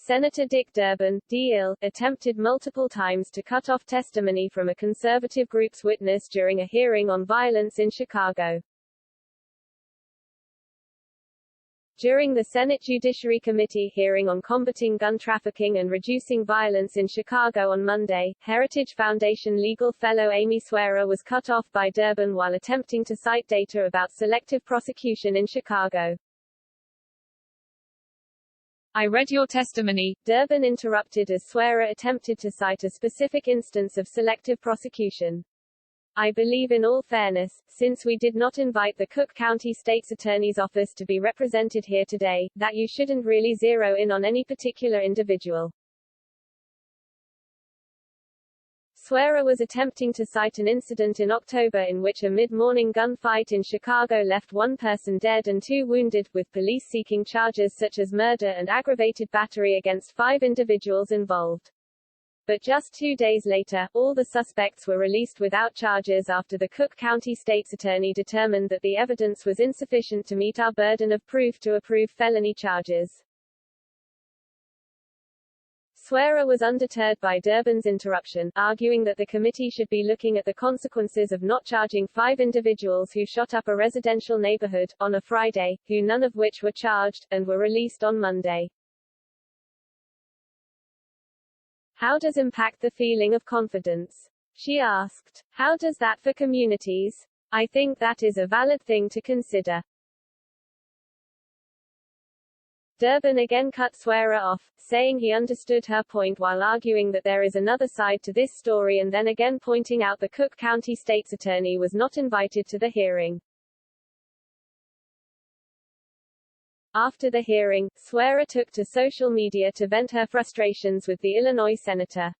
Senator Dick Durbin, D.I.L., attempted multiple times to cut off testimony from a conservative group's witness during a hearing on violence in Chicago. During the Senate Judiciary Committee hearing on combating gun trafficking and reducing violence in Chicago on Monday, Heritage Foundation legal fellow Amy Swearer was cut off by Durbin while attempting to cite data about selective prosecution in Chicago. "I read your testimony," Durbin interrupted as Swearer attempted to cite a specific instance of selective prosecution. "I believe in all fairness, since we did not invite the Cook County State's Attorney's Office to be represented here today, that you shouldn't really zero in on any particular individual." Swearer was attempting to cite an incident in October in which a mid-morning gunfight in Chicago left one person dead and two wounded, with police seeking charges such as murder and aggravated battery against 5 individuals involved. But just 2 days later, all the suspects were released without charges after the Cook County State's Attorney determined that the evidence was insufficient to meet our burden of proof to approve felony charges. Swearer was undeterred by Durbin's interruption, arguing that the committee should be looking at the consequences of not charging 5 individuals who shot up a residential neighborhood, on a Friday, who none of which were charged, and were released on Monday. "How does impact the feeling of confidence?" she asked. "How does that for communities? I think that is a valid thing to consider." Durbin again cut Swearer off, saying he understood her point while arguing that there is another side to this story and then again pointing out the Cook County State's Attorney was not invited to the hearing. After the hearing, Swearer took to social media to vent her frustrations with the Illinois senator.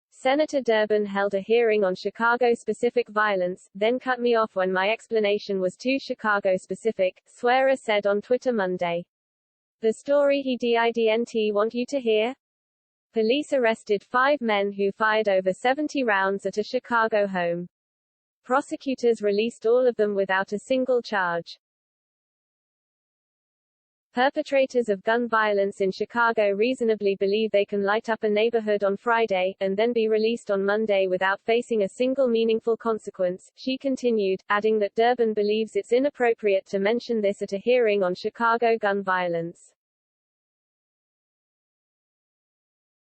Senator Durbin held a hearing on Chicago-specific violence, then cut me off when my explanation was too Chicago-specific, Swearer said on Twitter Monday. "The story he didn't want you to hear?" Police arrested 5 men who fired over 70 rounds at a Chicago home. Prosecutors released all of them without a single charge. Perpetrators of gun violence in Chicago reasonably believe they can light up a neighborhood on Friday, and then be released on Monday without facing a single meaningful consequence, she continued, adding that Durbin believes it's inappropriate to mention this at a hearing on Chicago gun violence.